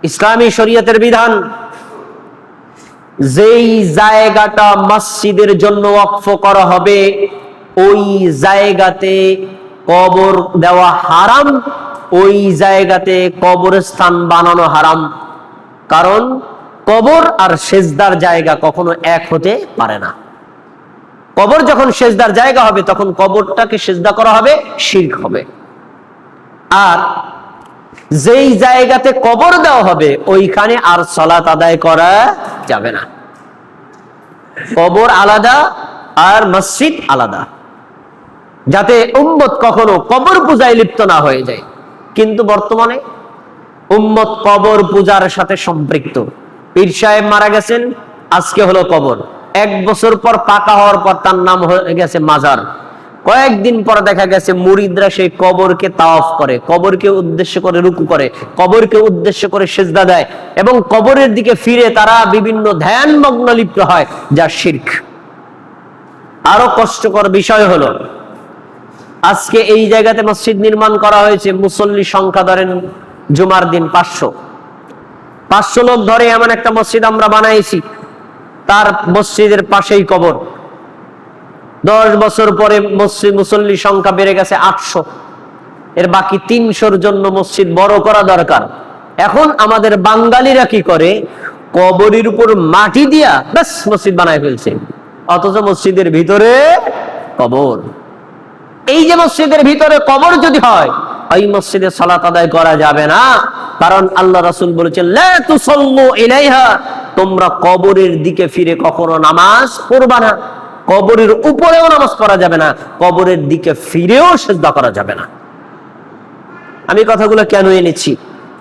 ইসলামী শরীয়তের বিধান, যেই জায়গাটা মসজিদের জন্য ওয়াকফ করা হবে ওই জায়গাতে কবর দেওয়া হারাম, ওই জায়গাতে কবরস্থান বানানো হারাম। কারণ কবর আর সেজদার জায়গা কখনো এক হতে পারে না। কবর যখন সেজদার জায়গা হবে তখন কবরটাকে সেজদা করা হবে, শিরক হবে। আর যেই জায়গাতে কবর দেওয়া হবে ওইখানে আর সালাত আদায় করা যাবে না। কবর আলাদা আর মসজিদ আলাদা, যাতে উম্মত কখনো কবর পূজায় লিপ্ত না হয়ে যায়। কিন্তু বর্তমানে উম্মত কবর পূজার সাথে সম্পৃক্ত। পীর সাহেব মারা গেছেন, আজকে হলো কবর। 1 বছর পর পাকা হওয়ার পর তার নাম হয়ে গেছে মাজার। কয়েকদিন পর দেখা গেছে মুরিদরা সেই কবরকে তাওয়াফ করে, কবরকে উদ্দেশ্য করে রুকু করে, কবরকে উদ্দেশ্য করে সিজদা দেয় এবং কবরের দিকে ফিরে তারা বিভিন্ন ধ্যানমগ্ন লিপ্ত হয়, যা শিরক। আরো কষ্টকর বিষয় হলো আজকে এই জায়গাতে মসজিদ নির্মাণ করা হয়েছে, মুসল্লি সংখ্যা ধরেন জুমার দিন 500 লোক ধরে এমন একটা মসজিদ আমরা বানাইছি, তার মসজিদের পাশেই কবর। 10 বছর পরে মসজিদ মুসল্লি সংখ্যা বেড়ে গেছে 800, এর বাকি 300-র জন্য মসজিদ বড় করা দরকার। এখন আমাদের বাঙালিরা কি করে, কবরের উপর মাটি দিয়া ব্যাস মসজিদ বানায় ফেলছে, অথচ মসজিদের ভিতরে কবর। এই যে মসজিদের ভিতরে কবর যদি হয়, ওই মসজিদে সালাত আদায় করা যাবে না। কারণ আল্লাহ রাসূল বলেছেন, লা তুসাল্লু ইলাইহা, তোমরা কবরের দিকে ফিরে কখনো নামাজ পড়বা না। কবরের উপরেও নামাজ পড়া যাবে না, কবরের দিকে ফিরেও সিজদা করা যাবে না। আমি কথাগুলো কেন এনেছি?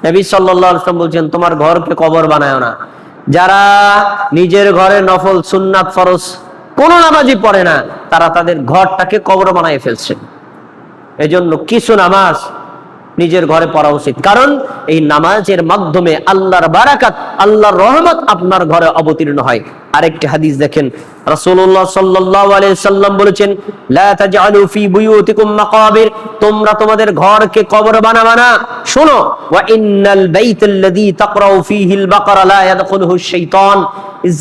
নবী সাল্লাল্লাহু আলাইহি ওয়াসাল্লাম বলছেন, তোমার ঘরকে কবর বানায়ো না। যারা নিজের ঘরে নফল, সুন্নাত, ফরজ কোন নামাজই পড়ে না, তারা তাদের ঘরটাকে কবর বানায় ফেলছে। এজন্য কিছু নামাজ নিজের ঘরে পড়া উচিত, কারণ এই নামাজের মাধ্যমে আল্লাহর বারাকাত, আল্লাহর রহমত আপনার ঘরে অবতীর্ণ হয়। আরেকটি হাদিস দেখেন, রাসূলুল্লাহ সাল্লাল্লাহু আলাইহি সাল্লাম বলেছেন, লা তাজআলু ফি বুয়ুতিকুম মাকাবির, তোমরা তোমাদের ঘরকে কবর বানাবা না। শোনো, ওয়া ইন্নাল বাইতাল্লাযী তাকরাউ ফীহিল বাকারা লা ইয়াদখুলুহু শাইতান,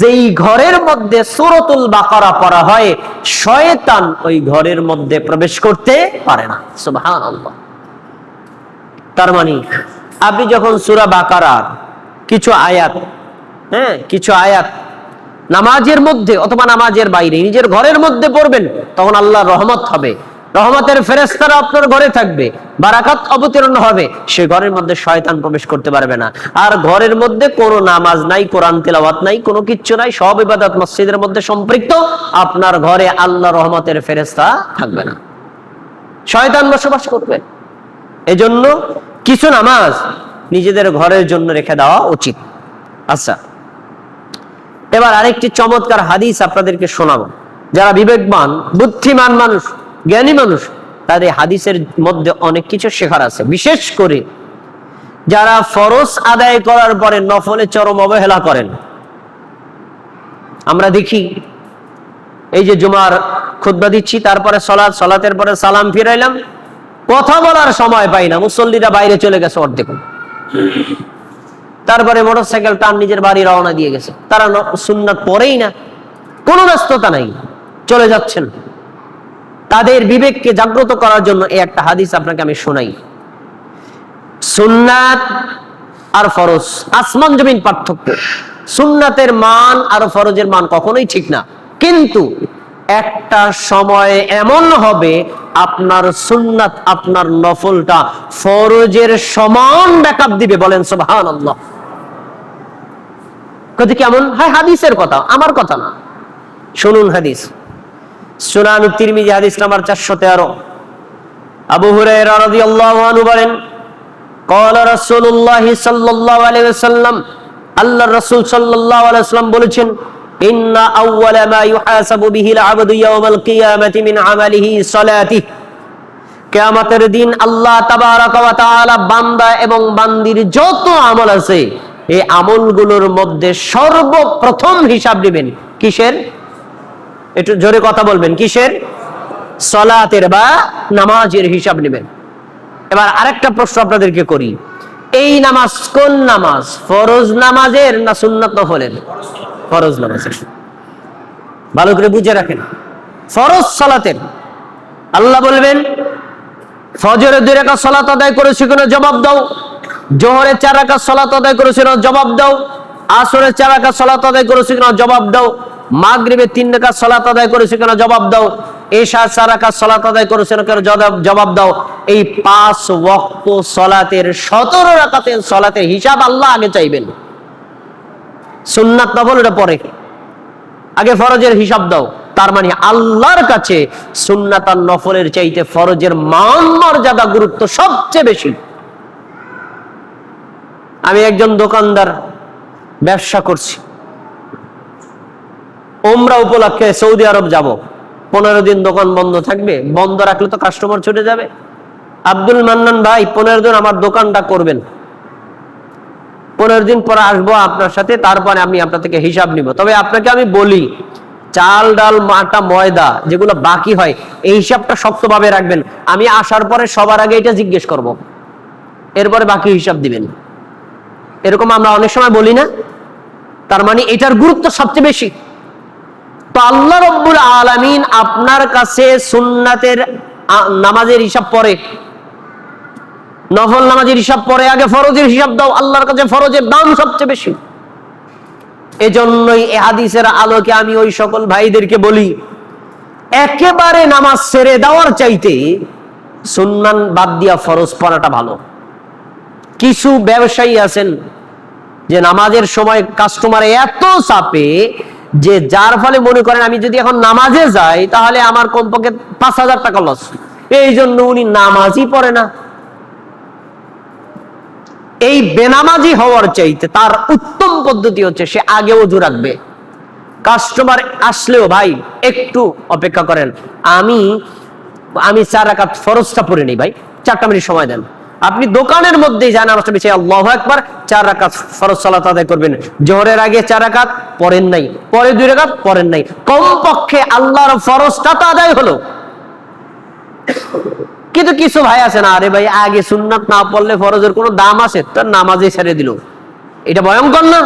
যেই ঘরের মধ্যে সূরাতুল বাকারা পড়া হয় শয়তান ওই ঘরের মধ্যে প্রবেশ করতে পারে না। সুবহানাল্লাহ। তার মানে আপনি যখন সূরা বাকারার কিছু আয়াত নামাজের মধ্যে অথবা নামাজের বাইরে নিজের ঘরের মধ্যে পড়বেন, তখন আল্লাহর রহমত হবে, রহমতের ফেরেশতারা আপনার ঘরে থাকবে, বারাকাত অবতীর্ণ হবে, সে ঘরের মধ্যে শয়তান প্রবেশ করতে পারবে না। আর ঘরের মধ্যে কোনো নামাজ নাই, কোরআন তেলাওয়াত নাই, কোনো কিচ্ছু নাই, সব ইবাদত মসজিদের মধ্যে সম্পৃক্ত, আপনার ঘরে আল্লাহর রহমতের ফেরেশতা থাকবে না, শয়তান বসবাস করবে। এজন্য কিছু নামাজ নিজেদের ঘরের জন্য রেখে দেওয়া উচিত। আচ্ছা, এবার আরেকটি চমৎকার হাদিস আপনাদেরকে শোনাবো। যারা বিবেকবান, বুদ্ধিমান মানুষ, জ্ঞানী মানুষ, তাদের হাদিসের মধ্যে অনেক কিছু শেখার আছে। বিশেষ করে যারা ফরজ আদায় করার পরে নফলে চরম অবহেলা করেন। আমরা দেখি এই যে জুমার খুতবা দিচ্ছি, তারপরে সালাতের পরে সালাম ফিরাইলাম, কথা বলার সময় পাই না, মুসল্লিরা বাইরে চলে গেছে অর্ধেক, তারপরে মোটরসাইকেল টান নিজের বাড়ি রওনা দিয়ে গেছে, তারা সুন্নাত পড়েই না, কোনো ব্যস্ততা নাই, চলে যাচ্ছেন। তাদের বিবেককে জাগ্রত করার জন্য এই একটা হাদিস আপনাকে আমি শোনাই। সুন্নাত আর ফরজ আসমান জমিন পার্থক্য। সুন্নাতের মান আর ফরজের মান কখনোই ঠিক না, কিন্তু একটা সময় এমন হবে আপনার সুন্নাত, আপনার নফলটা ফরজের সমান ব্যাকআপ দিবে। বলেন সুবহানাল্লাহ। কথা কেমন? হ্যাঁ, হাদিসের কথা, আমার কথা না। শুনুন হাদিস, সুনান তিরমিজি হাদিস নাম্বার 413। আবু হুরায়রা রাদিয়াল্লাহু আনহু বলেন, ক্বালা রাসূলুল্লাহ সাল্লাল্লাহু আলাইহি ওয়াসাল্লাম, আল্লাহর রাসূল সাল্লাল্লাহু আলাইহি ওয়াসাল্লাম বলেছেন, ইন্না আউওয়ালা মা ইউহাসাবু বিহিল আবদু ইয়াওমাল কিয়ামাতি মিন আমালিহি সালাতিহি, কিয়ামতের দিন আল্লাহ তাবারাকা ওয়া তাআলা বান্দা এবং বান্দির যত আমল আছে এই আমলগুলোর মধ্যে সর্বপ্রথম হিসাব নেবেন কিসের? একটু জোরে কথা বলবেন, কিসের? সালাতের বা নামাজের হিসাব নেবেন। এবার আরেকটা প্রশ্ন আপনাদেরকে করি, এই নামাজ কোন নামাজ? ফরজ নামাজের না সুন্নাত নফলের? ফরজ নামাজের। ভালো করে বুঝে রাখেন, ফরজ সালাতের। আল্লাহ বলবেন ফজরের 2 রাকাত সালাত আদায় করেছো কিনা জবাব দাও, জোহরের 4 রাকাত সালাত আদায় করেছো কিনা জবাব দাও, আসরের 4 রাকাত সালাত আদায় করেছো কিনা জবাব দাও, মাগরিবের 3 রাকাত সালাত আদায় করেছো কিনা জবাব দাও, এশার 4 রাকাত সালাত আদায় করেছো কিনা জবাব দাও। এই 5 ওয়াক্ত সালাতের 17 রাকাতের সালাতের হিসাব আল্লাহ আগে চাইবেন। সুন্নাত নফল এটা পরে, আগে ফরজের হিসাব দাও। তার মানে আল্লাহর কাছে সুন্নাত আর নফলের চাইতে ফরজের মান মর্যাদা গুরুত্ব সবচেয়ে বেশি। আমি একজন দোকানদার, ব্যবসা করছি, উমরা উপলক্ষে সৌদি আরব যাব, 15 দিন দোকান বন্ধ থাকবে। বন্ধ রাখলে তো কাস্টমার ছুটে যাবে। আব্দুল মান্নান ভাই 15 দিন আমার দোকানটা করবেন, 15 দিন পর আসবো আপনার সাথে, তারপরে আমি আপনার থেকে হিসাব নিব। তবে আপনাকে আমি বলি, চাল ডাল আটা ময়দা যেগুলো বাকি হয় এই হিসাবটা শক্তভাবে রাখবেন। আমি আসার পরে সবার আগে এটা জিজ্ঞেস করব, এরপরে বাকি হিসাব দিবেন। এরকম আমরা অনেক সময় বলি না? তার মানে এটার গুরুত্ব সবচেয়ে বেশি। তো আল্লাহ রাব্বুল আলামিন আপনার কাছে সুন্নাতের নামাজের হিসাব পরে, নফল নামাজের হিসাব পরে, আগে ফরজের হিসাব দাও। আল্লাহর কাছে ফরজের দাম সবচেয়ে বেশি। এজন্যই এই হাদিসের আলোকে আমি ওই সকল ভাইদেরকে বলি, একেবারে নামাজ ছেড়ে দেওয়ার চাইতে সুন্নাত বাদ দিয়া ফরজ পড়াটা ভালো। কিছু ব্যবসায়ী আছেন যে নামাজের সময় কাস্টমার এত চাপে যে যার ফলে মনে করেন আমি যদি এখন নামাজে যাই তাহলে আমার কমপক্ষে 5,000 টাকা লস। এই জন্য উনি নামাজই পড়ে না। এই বেনামাজি হওয়ার চাইতে তার উত্তম পদ্ধতি হচ্ছে সে আগে ওযু রাখবে। কাস্টমার আসলেও ভাই একটু অপেক্ষা করেন, আমি 4 রাকাত ফরজটা পড়ে নেই ভাই, 4টা মিনিট সময় দেন। আপনি দোকানের মধ্যেই যান, নামাজটা বিছিয়ে আল্লাহু আকবার 4 রাকাত ফরজ সালাত আদায় করবেন। জোহরের আগে 4 রাকাত পড়েন নাই, পরে 2 রাকাত পড়েন নাই, কমপক্ষে আল্লাহর ফরজটা তো আদায় হলো। কিন্তু কিছু ভাই আছে না, আরে ভাই আগে সুন্নাত না পড়লে ফরজের কোনো দাম আছে? তার নামাজে ছেড়ে দিল। এটা ভয়ঙ্কর না?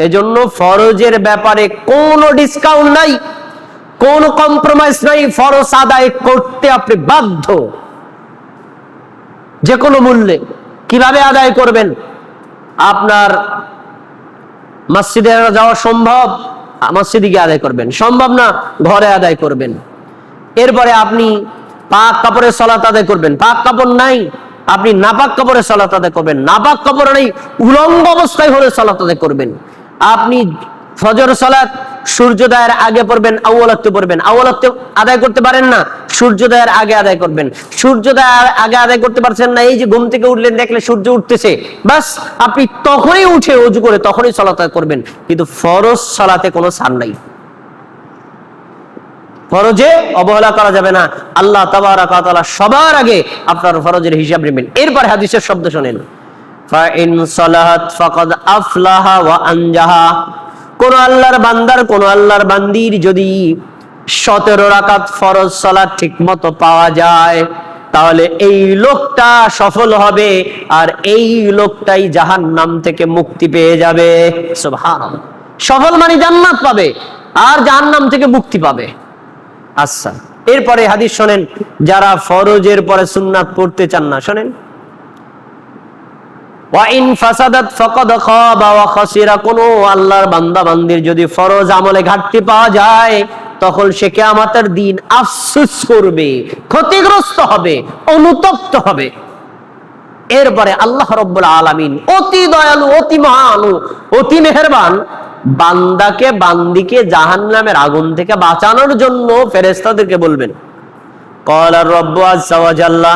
এজন্য ফরজের ব্যাপারে কোনো ডিসকাউন্ট নাই, কোনো কম্প্রোমাইজ নাই। ফরজ আদায় করতে আপনি বাধ্য, যে কোনো মূল্যে। কিভাবে আদায় করবেন? আপনার মসজিদে যাওয়া সম্ভব, মসজিদে গিয়ে আদায় করবেন। সম্ভব না, ঘরে আদায় করবেন। এরপরে আপনি পাক কাপড়ে সালাত আদায় করবেন। পাক কাপড় নাই, আপনি নাপাক কাপড়ে সালাত আদায় করবেন। নাপাক কাপড় নেই, উলঙ্গ অবস্থায় হলে সালাত আদায় করবেন। আপনি ফজর সালাত সূর্যোদয়ের আগে পড়বেন, আউয়ালাতে পড়বেন। আউয়ালাতে আদায় করতে পারেন না, সূর্যোদয়ের আগে আদায় করবেন। সূর্যোদয়ের আগে আদায় করতে পারছেন না, এই যে ঘুম থেকে উঠলেন দেখলে সূর্য উঠতেছে, বাস আপনি তখনই উঠে ওযু করে তখনই সালাত আদায় করবেন। কিন্তু ফরজ সালাতে কোনো ছাড় নাই, ফরজে অবহেলা করা যাবে না। আল্লাহ তাবারাক ওয়া তাআলা সবার আগে আপনার ফরজের হিসাব নেবেন। এরপর হাদিসের শব্দ শুনেন, ফাইন সালাহাত ফাকাদ আফলাহা ওয়া আনজাহা। কোন আল্লাহর বান্দার, কোন আল্লাহর বান্দির যদি 17 রাকাত ফরজ সালাত ঠিকমতো পাওয়া যায় তাহলে এই লোকটা সফল হবে, আর এই লোকটাই জাহান্নাম থেকে মুক্তি পেয়ে যাবে। সুবহানাল্লাহ। সফল মানে জান্নাত পাবে আর জাহান্নাম থেকে মুক্তি পাবে। আচ্ছা, এরপরে হাদিস শোনেন, যারা ফরজের পরে সুন্নাত পড়তে চান না, শোনেন, ওয়া ইন ফাসাদাত ফাকাদ খাবা ওয়া খাসিরা। কোন আল্লাহর বান্দা বান্দির যদি ফরজ আমলে ঘাটতি পাওয়া যায় তখন সে কিয়ামতের দিন আফসোস করবে, ক্ষতিগ্রস্ত হবে, অনুতপ্ত হবে। এরপরে আল্লাহ রাব্বুল আলামিন অতি দয়ালু, অতি মহানু, অতি মেহেরবান, বান্দাকে বান্দিকে জাহান্নামের আগুন থেকে বাঁচানোর জন্য ফেরেশতাদেরকে বলবেন, ক্বালা রাব্বু আযজা ওয়া জাল্লা,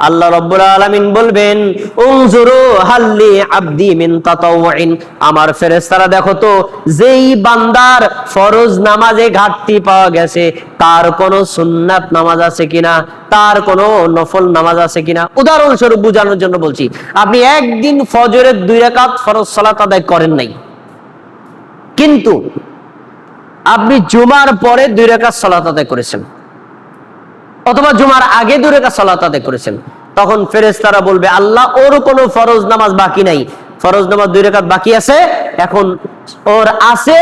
আল্লাহ রাব্বুল আলামিন বলবেন, উনজুরু হাল্লি আবদি মিন তাতাওয়ুইন। আমার ফেরেশতারা দেখো তো, যেই বান্দার ফরজ নামাজে ঘাটতি পাওয়া গেছে তার কোনো সুন্নাত নামাজ আছে কিনা, তার কোনো নফল নামাজ আছে কিনা। উদাহরণস্বরূপ বোঝানোর জন্য বলছি, আপনি একদিন ফজরের 2 রাকাত ফরজ সালাত আদায় করেন নাই, কিন্তু আপনি জুমার পরে 2 রাকাত সালাত আদায় করেছেন, অথবা জুমার আগে 2 রাকাত সালাত আদায় করেছেন, তখন ফেরেশতারা বলবে আল্লাহ ওর কোনো ফরজ নামাজ বাকি নাই, ফরজ নামাজ 2 রাকাত বাকি আছে, এখন ওর আছে,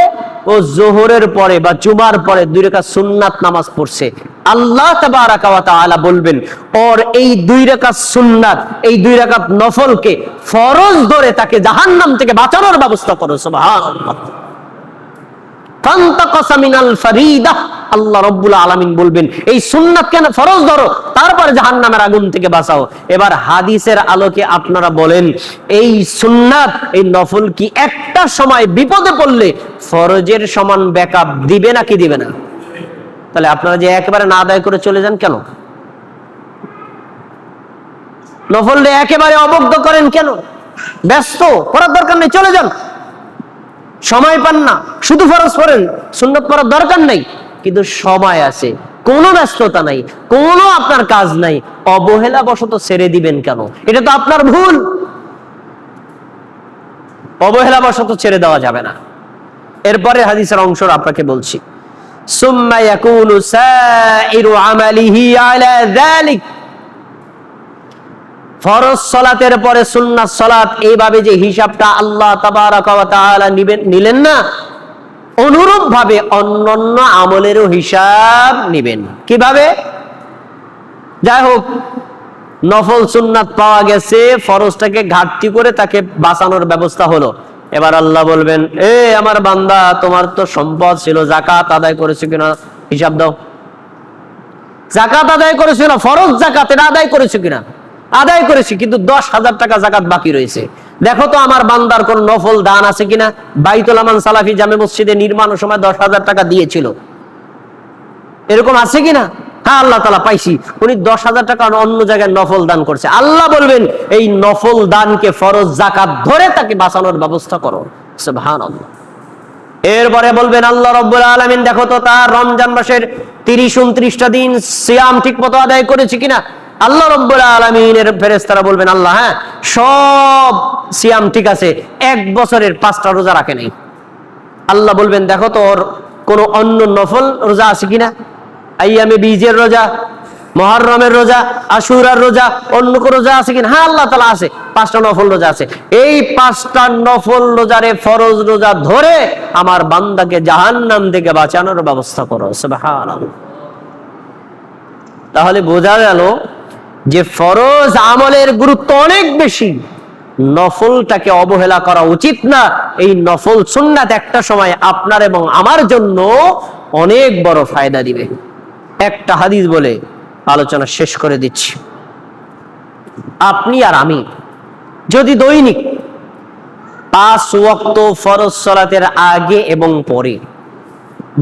ও জোহরের পরে বা জুমার পরে 2 রাকাত সুন্নাত নামাজ পড়ছে। আল্লাহ তাবারাকা ওয়া তাআলা বলবেন ওর এই 2 রাকাত সুন্নাত, এই 2 রাকাত নফলকে ফরজ ধরে তাকে জাহান্নাম থেকে বাঁচানোর ব্যবস্থা করো। সুবহানাল্লাহ। ফান্তাকাসা মিনাল ফারিদা, আল্লাহ রাব্বুল আলামিন বলবেন এই সুন্নাত কেন ফরজ ধরো, তারপরে জাহান্নামের আগুন থেকে বাঁচাও। এবার হাদিসের আলোকে আপনারা বলেন এই সুন্নাত, এই নফল কি একটা সময় বিপদে পড়লে ফরজের সমান ব্যাকআপ দিবে নাকি দিবে না? তাহলে আপনারা যে একেবারে না আদায় করে চলে যান কেন? নফলকে একেবারে অবজ্ঞা করেন কেন? ব্যস্ত, পড়ার দরকার নেই, চলে যান। সময় পান না, শুধু ফরজ পড়েন, সুন্নাত পড়ার দরকার নাই। কিন্তু সময় আছে, কোনো ব্যস্ততা নাই, কোনো আপনার কাজ নাই, অবহেলা বশত ছেড়ে দিবেন কেন? এটা তো আপনার ভুল। অবহেলা বশত ছেড়ে দেওয়া যাবে না। এরপরে হাদিসের অংশ আপনাকে বলছি, সুম্মা ইয়াকুনু সাইরু আমালিহি আলা যালিক, ফরজ সালাতের পরে সুন্নাত সালাত, এইভাবে যে হিসাবটা আল্লাহ তাবারাকা ওয়া তাআলা নিলেন না, অনুরূপ ভাবে অন্যান্য আমলেরও হিসাব নেবেন। কিভাবে? যাই হোক, নফল সুন্নাত পাওয়া গেছে, ফরজটাকে ঘাটতি করে তাকে বাঁচানোর ব্যবস্থা হলো। এবার আল্লাহ বলবেন এ আমার বান্দা, তোমার তো সম্পদ ছিল, যাকাত আদায় করেছো কিনা হিসাব দাও। যাকাত আদায় করেছো না, ফরজ যাকাত এটা আদায় করেছো কিনা? আদায় করেছি, কিন্তু 10,000 টাকা যাকাত বাকি রয়েছে। দেখো তো আমার বান্দার কোন নফল দান আছে কিনা। বাইতুল আমান সালাফি জামে মসজিদে নির্মাণের সময় 10,000 টাকা দিয়েছিল, এরকম আছে কিনা? হ্যাঁ, আল্লাহ তাআলা পাইছি, উনি 10,000 টাকা অন্য জায়গায় নফল দান করছে। আল্লাহ বলবেন এই নফল দানকে ফরজ যাকাত ধরে তাকে বাঁচানোর ব্যবস্থা করো। সুবহানাল্লাহ। এরপরে বলবেন আল্লাহ রাব্বুল আলামিন, দেখো তো তার রমজান মাসের 30-29টা দিন সিয়াম ঠিকমতো আদায় করেছে কিনা। আল্লাহ রাব্বুল আলামিনের ফেরেশতারা বলবেন আল্লাহ হ্যাঁ, সব সিয়াম ঠিক আছে, 1 বছরের 5টা রোজা রাখে নাই। আল্লাহ বলবেন দেখো তো ওর কোন অন্য নফল রোজা আছে কিনা, আইয়ামে বীজের রোজা, মুহররমের রোজা, আশুরার রোজা, অন্য কোন রোজা আছে কিনা। হ্যাঁ আল্লাহ তাআলা আছে, 5টা নফল রোজা আছে। এই 5টা নফল রোজারে ফরজ রোজা ধরে আমার বান্দাকে জাহান্নাম থেকে বাঁচানোর ব্যবস্থা করো। সুবহানাল্লাহ। তাহলে বোঝা গেল যে ফরজ আমলের গুরুত্ব অনেক বেশি, নফলটাকে অবহেলা করা উচিত না। এই নফল সুন্নাত একটা সময় আপনার এবং আমার জন্য অনেক বড় ফায়দা দিবে। একটা হাদিস বলে আলোচনা শেষ করে দিচ্ছি। আপনি আর আমি যদি দৈনিক 5 ওয়াক্ত ফরজ সালাতের আগে এবং পরে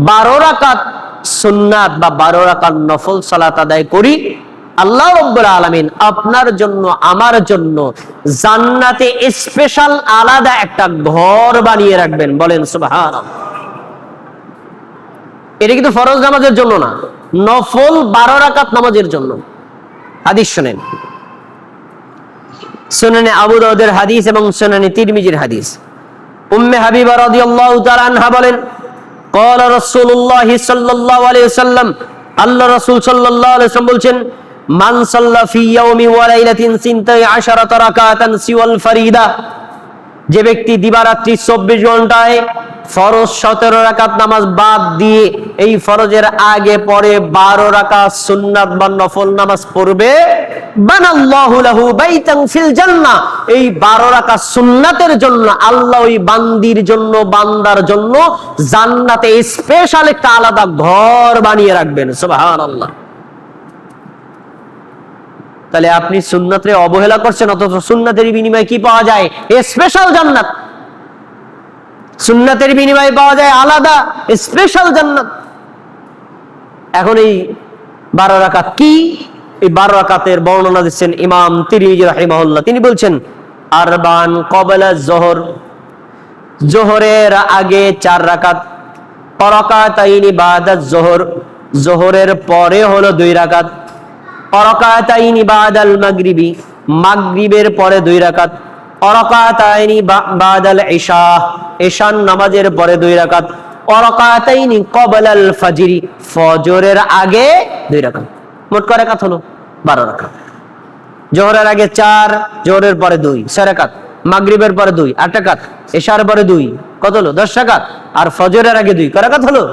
12 রাকাত সুন্নাত বা 12 রাকাত নফল সালাত আদায় করি, আল্লাহ রাব্বুল আলামিন আপনার জন্য আমার জন্য জান্নাতে স্পেশাল আলাদা একটা ঘর বানিয়ে রাখবেন। বলেন সুবহানাল্লাহ। এটা কিন্তু ফরজ নামাজের জন্য না, নফল 12 রাকাত নামাজের জন্য। হাদিস শুনেন, সুনানে আবু দাউদের হাদিস এবং সুনানে তিরমিজির হাদিস। উম্মে হাবিবা রাদিয়াল্লাহু তাআলা আনহা বলেন, قال رسول الله صلى الله عليه وسلم, আল্লাহ রাসূল সাল্লাল্লাহু আলাইহি ওয়াসাল্লাম বলছেন, মান সাল্লা ফি ইয়াউমি ওয়া লাইলাতিন 12 রাকাতান সিওয়াল ফারিদা, যে ব্যক্তি দিবারাত্রি 24 ঘন্টায় ফরজ 17 রাকাত নামাজ বাদ দিয়ে এই ফরজের আগে পরে 12 রাকাত সুন্নাত বা নফল নামাজ পড়বে, বানাল্লাহু লাহু বাইতান ফিল জান্নাহ, এই 12 রাকাত সুন্নাতের জন্য আল্লাহ ওই বান্দির জন্য, বান্দার জন্য জান্নাতে স্পেশাল একটা আলাদা ঘর বানিয়ে রাখবেন। সুবহানাল্লাহ। তাহলে আপনি সুন্নাতের অবহেলা করছেন, অথচ সুন্নাতের বিনিময়ে কি পাওয়া যায়? স্পেশাল জান্নাত। সুন্নাতের বিনিময়ে পাওয়া যায় আলাদা স্পেশাল জান্নাত। এখন এই 12 রাকাত কি? এই 12 রাকাতের বর্ণনা দিচ্ছেন ইমাম তিরমিজি রাহিমাহুল্লাহ। তিনি বলছেন আরবান ক্বাবলা যোহর, যোহরের আগে 4 রাকাত, রাকাতাইনি বাদা যোহর, যোহরের পরে হলো 2 রাকাত, রাকাতাইনি বাদাল মাগরিবি, মাগরিবের পরে 2 রাকাত, রাকাতাইনি বাদাল ইশা, ইশার নামাজের পরে 2 রাকাত, রাকাতাইনি ক্বাবলাল ফাজরি, ফজরের আগে 2 রাকাত। মোট কয় রাকাত হলো? 12 রাকাত। জোহরের আগে 4, জোহরের পরে 2, 6 রাকাত। মাগরিবের পরে 2, 8 রাকাত। এশার পরে 2, কত হলো? 10 রাকাত। আর ফজরের আগে 2, কয় রাকাত হলো?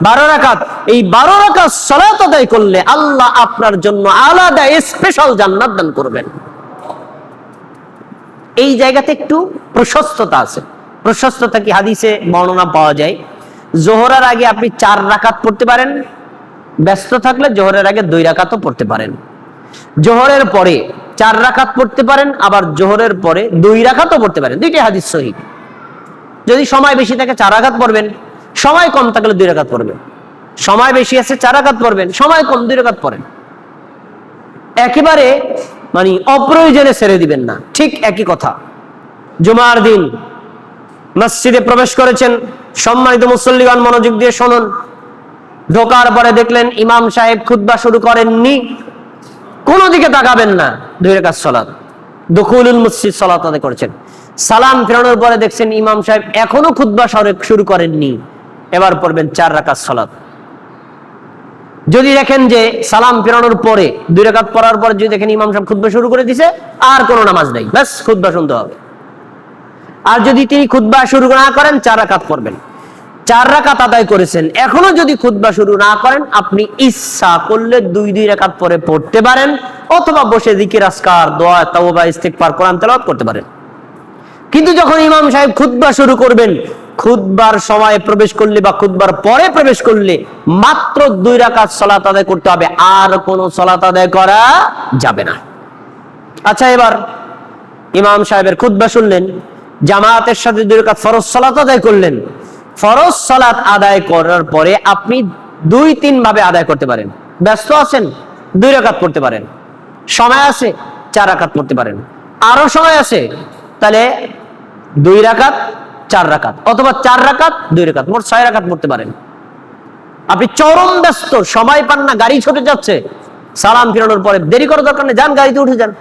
12 রাকাত। এই 12 রাকাত সালাত আদায় করলে আল্লাহ আপনার জন্য আলাদা স্পেশাল জান্নাত দান করবেন। এই জায়গাতে একটু প্রশস্ততা আছে। প্রশস্ততা কি? হাদিসে বর্ণনা পাওয়া যায়, জোহরের আগে আপনি 4 রাকাত পড়তে পারেন, ব্যস্ত থাকলে জোহরের আগে 2 রাকাতও পড়তে পারেন। জোহরের পরে 4 রাকাত পড়তে পারেন, আবার জোহরের পরে 2 রাকাতও পড়তে পারেন। দুইটাই হাদিস সহিহ। যদি সময় বেশি থাকে 4 রাকাত পড়বেন, সময় কম থাকলে 2 রাকাত পড়বেন। সময় বেশি আছে 4 রাকাত পড়বেন, সময় কম 2 রাকাত পড়েন। একেবারে মানে অপ্রয়োজনে ছেড়ে দিবেন না। ঠিক একই কথা, জুমার দিন মসজিদে প্রবেশ করেছেন, সম্মানিত মুসল্লিগণ মনোযোগ দিয়ে শুনুন। ঢোকার পরে দেখলেন ইমাম সাহেব খুতবা শুরু করেননি, কোন দিকে তাকাবেন না, 2 রাকাত সালাত, দুখুলুল মসজিদ সালাত আদায় করেছেন। সালাম ফেরানোর পরে দেখছেন ইমাম সাহেব এখনো খুতবা শুরু করেননি, এবার পড়বেন 4 রাকাত সালাত। যদি দেখেন যে সালাম ফেরানোর পরে 2 রাকাত পড়ার পর যদি দেখেন ইমাম সাহেব খুতবা শুরু করে দিয়েছে, আর কোনো নামাজ নাই, ব্যাস খুতবা শুনতে হবে। আর যদি তিনি খুতবা শুরু না করেন 4 রাকাত পড়বেন। 4 রাকাত আদায় করেছেন, এখনো যদি খুতবা শুরু না করেন, আপনি ইচ্ছা করলে 2 রাকাত পরে পড়তে পারেন, অথবা বসে জিকির আজকার, দোয়া, তাওবা, ইস্তিগফার, কোরআন তেলাওয়াত করতে পারেন। কিন্তু যখন ইমাম সাহেব খুতবা শুরু করবেন, খুতবার সময় প্রবেশ করলে বা খুতবার পরে প্রবেশ করলে মাত্র 2 রাকাত সালাত আদায় করতে হবে, আর কোনো সালাত আদায় করা যাবে না। আচ্ছা, এবার ইমাম সাহেবের খুতবা শুনলেন, জামাতের সাথে 2 রাকাত ফরজ সালাত আদায় করলেন। ফরজ সালাত আদায় করার পরে আপনি 2-3 ভাবে আদায় করতে পারেন। ব্যস্ত আছেন, 2 রাকাত পড়তে পারেন। সময় আছে, 4 রাকাত পড়তে পারেন। আরো সময় আছে, তাহলে 2 রাকাত 4 রাকাত, অথবা 4 রাকাত 2 রাকাত, মোট 6 রাকাত পড়তে পারেন। আপনি চরম ব্যস্ত, সময় পান না, গাড়ি ছুটে যাচ্ছে, সালাম ফিরানোর পরে দেরি করার দরকার নেই, যান গাড়িতে উঠে যান।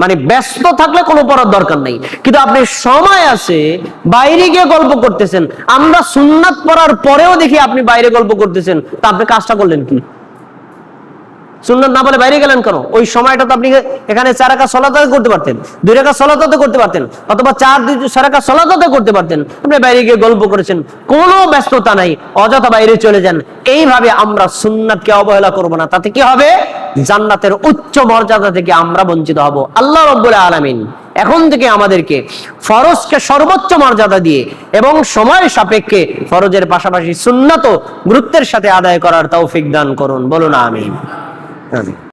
মানে ব্যস্ত থাকলে কোনো পড়ার দরকার নেই, কিন্তু আপনি সময় আছে, বাইরে গিয়ে গল্প করতেছেন। আমরা সুন্নাত পড়ার পরেও দেখি আপনি বাইরে গল্প করতেছেন, তা আপনি কাজটা করলেন কি? সুন্নাত না বলে বাইরে গেলেন কেন? ওই সময়টা তো আপনি এখানে 4 রাকাত সালাত আদায় করতে পারতেন, 2 রাকাত সালাত আদায় করতে পারতেন, অথবা 4 রাকাত সালাত আদায় করতে পারতেন। আপনি বাইরে গিয়ে গল্প করেছেন, কোনো ব্যস্ততা নাই, অযথা বাইরে চলে যান। এইভাবে আমরা সুন্নাতকে অবহেলা করব না, তাতে কি হবে? জান্নাতের উচ্চ মর্যাদা থেকে আমরা বঞ্চিত হব। আল্লাহ রাব্বুল আলামিন এখন থেকে আমাদেরকে ফরজকে সর্বোচ্চ মর্যাদা দিয়ে এবং সময় সাপেক্ষে ফরজের পাশাপাশি সুন্নাতও গুরুত্বের সাথে আদায় করার তৌফিক দান করুন। বলুন আমিন।